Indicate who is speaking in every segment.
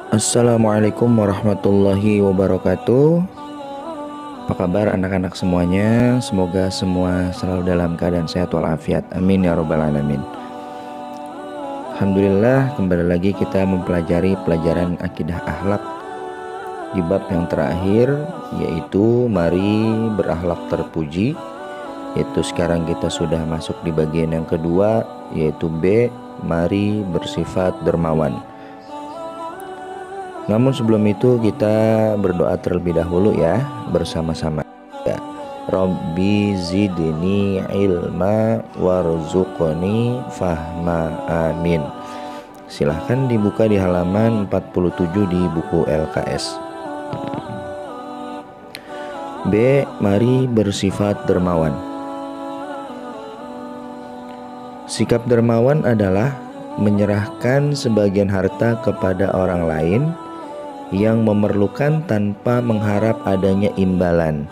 Speaker 1: Assalamualaikum warahmatullahi wabarakatuh. Apa kabar anak-anak semuanya? Semoga semua selalu dalam keadaan sehat walafiat. Amin ya robbal alamin. Alhamdulillah, kembali lagi kita mempelajari pelajaran akidah akhlak di bab yang terakhir, yaitu mari berakhlak terpuji. Yaitu sekarang kita sudah masuk di bagian yang kedua, yaitu B, mari bersifat dermawan. Namun sebelum itu kita berdoa terlebih dahulu ya, bersama-sama ya. Rabbi zidni ilma warzuqni fahma, amin. Silahkan dibuka di halaman 47 di buku LKS. B, mari bersifat dermawan. Sikap dermawan adalah menyerahkan sebagian harta kepada orang lain yang memerlukan tanpa mengharap adanya imbalan,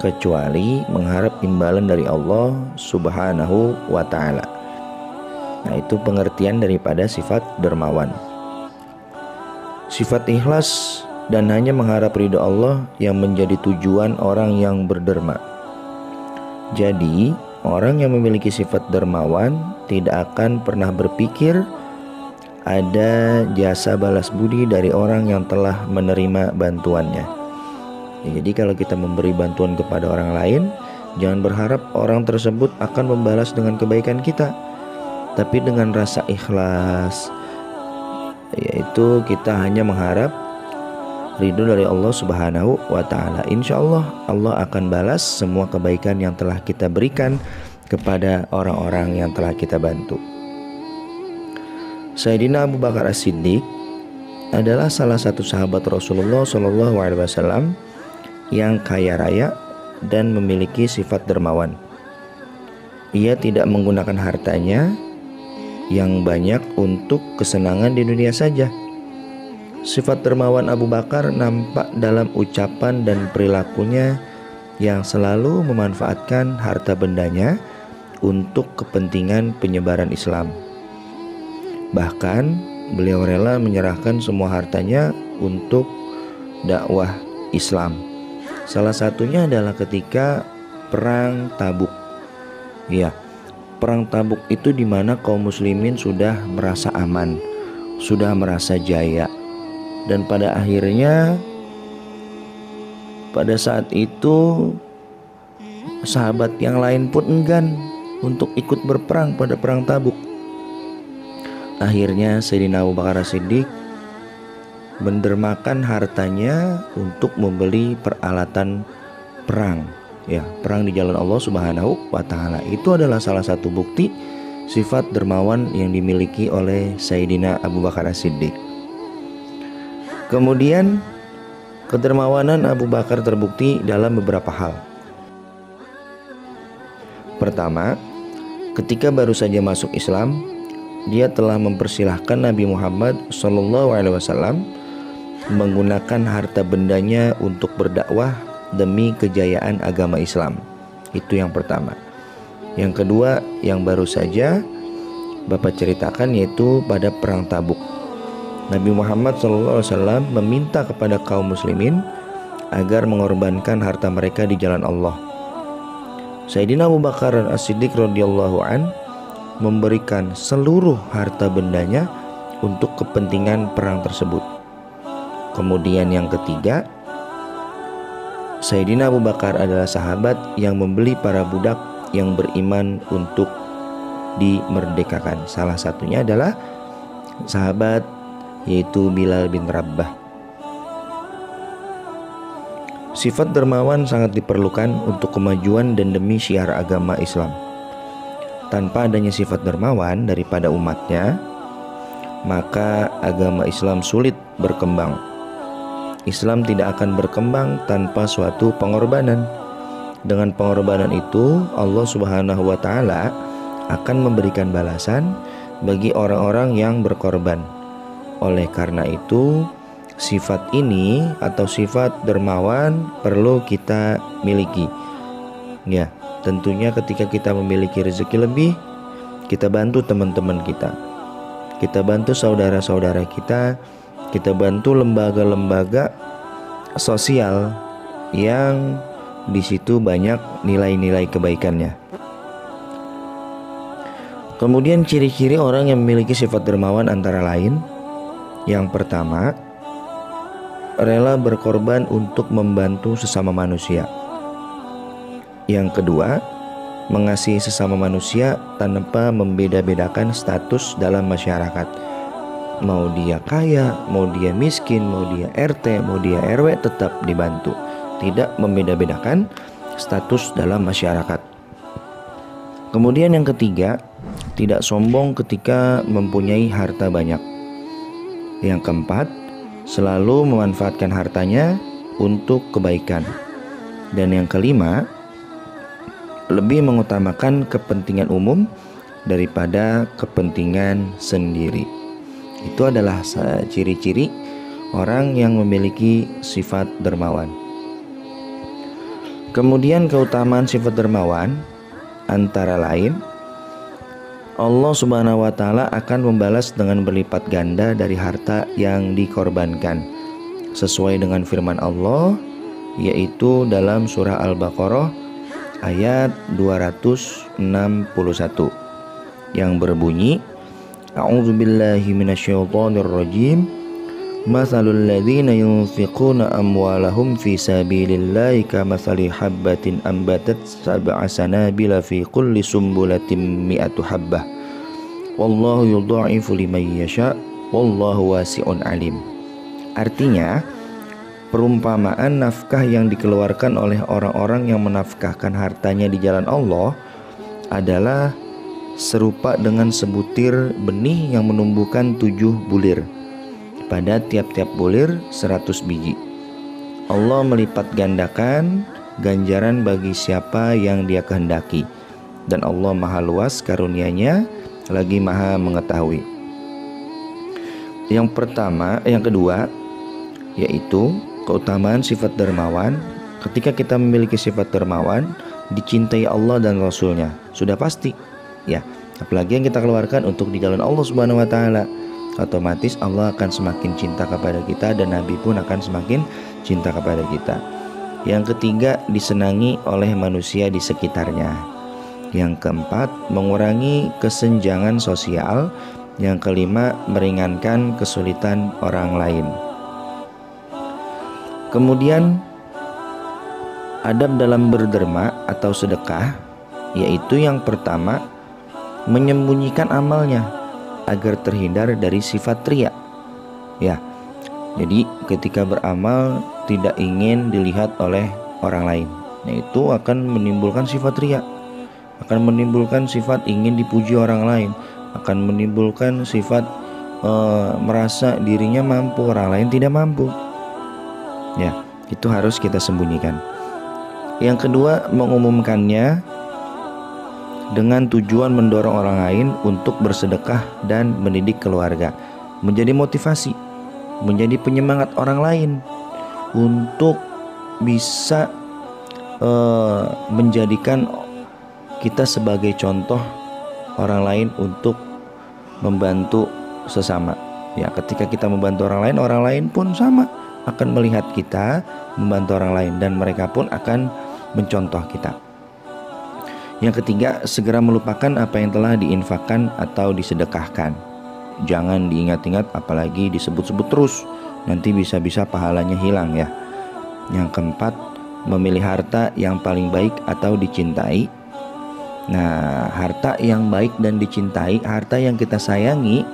Speaker 1: kecuali mengharap imbalan dari Allah Subhanahu wa ta'ala. Nah, itu pengertian daripada sifat dermawan. Sifat ikhlas dan hanya mengharap ridho Allah yang menjadi tujuan orang yang berderma. Jadi, orang yang memiliki sifat dermawan tidak akan pernah berpikir ada jasa balas budi dari orang yang telah menerima bantuannya. Jadi kalau kita memberi bantuan kepada orang lain, jangan berharap orang tersebut akan membalas dengan kebaikan kita, tapi dengan rasa ikhlas, yaitu kita hanya mengharap ridho dari Allah Subhanahu wa ta'ala. Insya Allah, Allah akan balas semua kebaikan yang telah kita berikan kepada orang-orang yang telah kita bantu. Sayyidina Abu Bakar As-Siddiq adalah salah satu sahabat Rasulullah SAW yang kaya raya dan memiliki sifat dermawan. Ia tidak menggunakan hartanya yang banyak untuk kesenangan di dunia saja. Sifat dermawan Abu Bakar nampak dalam ucapan dan perilakunya yang selalu memanfaatkan harta bendanya untuk kepentingan penyebaran Islam. Bahkan beliau rela menyerahkan semua hartanya untuk dakwah Islam. Salah satunya adalah ketika perang Tabuk. Ya, perang Tabuk itu di mana kaum muslimin sudah merasa aman, sudah merasa jaya. Dan pada akhirnya pada saat itu sahabat yang lain pun enggan untuk ikut berperang pada perang Tabuk. Akhirnya Sayyidina Abu Bakar As-Siddiq mendermakan hartanya untuk membeli peralatan perang. Ya, perang di jalan Allah Subhanahu wa ta'ala. Itu adalah salah satu bukti sifat dermawan yang dimiliki oleh Sayyidina Abu Bakar As-Siddiq. Kemudian kedermawanan Abu Bakar terbukti dalam beberapa hal. Pertama, ketika baru saja masuk Islam, dia telah mempersilahkan Nabi Muhammad SAW menggunakan harta bendanya untuk berdakwah demi kejayaan agama Islam. Itu yang pertama. Yang kedua, yang baru saja Bapak ceritakan, yaitu pada perang Tabuk. Nabi Muhammad SAW meminta kepada kaum muslimin agar mengorbankan harta mereka di jalan Allah. Sayyidina Abu Bakar As-Siddiq radhiyallahu an memberikan seluruh harta bendanya untuk kepentingan perang tersebut. Kemudian yang ketiga, Sayyidina Abu Bakar adalah sahabat yang membeli para budak yang beriman untuk dimerdekakan. Salah satunya adalah sahabat yaitu Bilal bin Rabah. Sifat dermawan sangat diperlukan untuk kemajuan dan demi syiar agama Islam. Tanpa adanya sifat dermawan daripada umatnya, maka agama Islam sulit berkembang. Islam tidak akan berkembang tanpa suatu pengorbanan. Dengan pengorbanan itu, Allah Subhanahu wa ta'ala akan memberikan balasan bagi orang-orang yang berkorban. Oleh karena itu, sifat ini atau sifat dermawan perlu kita miliki. Ya, tentunya ketika kita memiliki rezeki lebih, kita bantu teman-teman kita. Kita bantu saudara-saudara kita Kita bantu lembaga-lembaga sosial yang di situ banyak nilai-nilai kebaikannya. Kemudian ciri-ciri orang yang memiliki sifat dermawan antara lain, yang pertama, rela berkorban untuk membantu sesama manusia. Yang kedua, mengasihi sesama manusia tanpa membeda-bedakan status dalam masyarakat. Mau dia kaya, mau dia miskin, mau dia RT, mau dia RW, tetap dibantu. Tidak membeda-bedakan status dalam masyarakat. Kemudian yang ketiga, tidak sombong ketika mempunyai harta banyak. Yang keempat, selalu memanfaatkan hartanya untuk kebaikan. Dan yang kelima, lebih mengutamakan kepentingan umum daripada kepentingan sendiri. Itu adalah ciri-ciri orang yang memiliki sifat dermawan. Kemudian keutamaan sifat dermawan antara lain, Allah Subhanahu wa Ta'ala akan membalas dengan berlipat ganda dari harta yang dikorbankan, sesuai dengan firman Allah, yaitu dalam surah Al-Baqarah ayat 261 yang berbunyi, A'udzubillahi minasyaitonirrajim, Mathalul ladzina yunfiquna amwalahum fi sabilillahi kamathali habbatin ambatat sab'a sanabila fi kulli sumbulatin mi'atu habbah wallahu yudha'ifu liman yasha wallahu wasi'un alim. Artinya, perumpamaan nafkah yang dikeluarkan oleh orang-orang yang menafkahkan hartanya di jalan Allah adalah serupa dengan sebutir benih yang menumbuhkan 7 bulir. Pada tiap-tiap bulir 100 biji. Allah melipat gandakan ganjaran bagi siapa yang Dia kehendaki, dan Allah maha luas karunia-Nya, lagi maha mengetahui. Yang kedua, yaitu keutamaan sifat dermawan. Ketika kita memiliki sifat dermawan, dicintai Allah dan Rasul-Nya, sudah pasti ya. Apalagi yang kita keluarkan untuk di jalan Allah Subhanahu wa Ta'ala, otomatis Allah akan semakin cinta kepada kita, dan Nabi pun akan semakin cinta kepada kita. Yang ketiga, disenangi oleh manusia di sekitarnya. Yang keempat, mengurangi kesenjangan sosial. Yang kelima, meringankan kesulitan orang lain. Kemudian, adab dalam berderma atau sedekah, yaitu yang pertama, menyembunyikan amalnya agar terhindar dari sifat riya. Ya. Jadi ketika beramal tidak ingin dilihat oleh orang lain. Nah, itu akan menimbulkan sifat riya. Akan menimbulkan sifat ingin dipuji orang lain, akan menimbulkan sifat merasa dirinya mampu, orang lain tidak mampu. Ya, itu harus kita sembunyikan. Yang kedua, mengumumkannya dengan tujuan mendorong orang lain untuk bersedekah dan mendidik keluarga, menjadi motivasi, menjadi penyemangat orang lain untuk bisa menjadikan kita sebagai contoh orang lain untuk membantu sesama. Ya, ketika kita membantu orang lain pun sama akan melihat kita membantu orang lain, dan mereka pun akan mencontoh kita. Yang ketiga, segera melupakan apa yang telah diinfakkan atau disedekahkan. Jangan diingat-ingat, apalagi disebut-sebut terus. Nanti bisa-bisa pahalanya hilang ya. Yang keempat, memilih harta yang paling baik atau dicintai. Nah, harta yang baik dan dicintai, harta yang kita sayangi,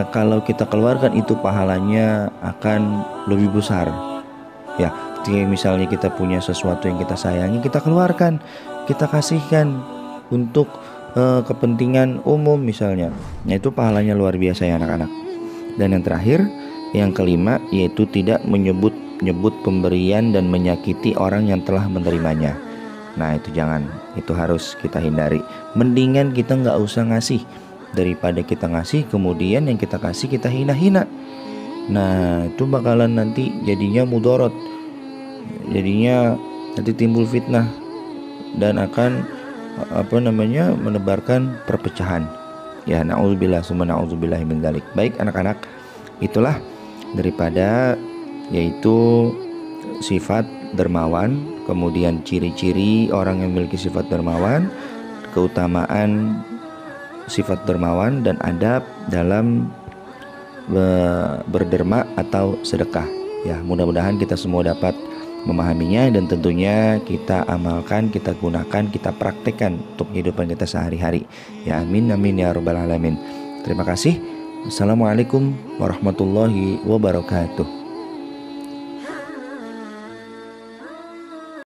Speaker 1: kalau kita keluarkan itu pahalanya akan lebih besar. Ya, misalnya kita punya sesuatu yang kita sayangi, kita keluarkan, kita kasihkan untuk kepentingan umum misalnya. Nah, itu pahalanya luar biasa ya anak-anak. Dan yang terakhir, yang kelima, yaitu tidak menyebut pemberian dan menyakiti orang yang telah menerimanya. Nah, itu jangan, itu harus kita hindari. Mendingan kita nggak usah ngasih daripada kita ngasih kemudian yang kita kasih kita hina-hina. Nah, itu bakalan nanti jadinya mudorot, jadinya nanti timbul fitnah dan akan menebarkan perpecahan. Ya, na'udzubillah summa na'udzubillah min dzalik. Baik anak-anak, itulah daripada, yaitu sifat dermawan, kemudian ciri-ciri orang yang memiliki sifat dermawan, keutamaan sifat dermawan, dan adab dalam berderma atau sedekah. Ya, mudah-mudahan kita semua dapat memahaminya dan tentunya kita amalkan, kita gunakan, kita praktekkan untuk kehidupan kita sehari-hari. Ya amin amin ya rabbal alamin. Terima kasih. Assalamualaikum warahmatullahi wabarakatuh.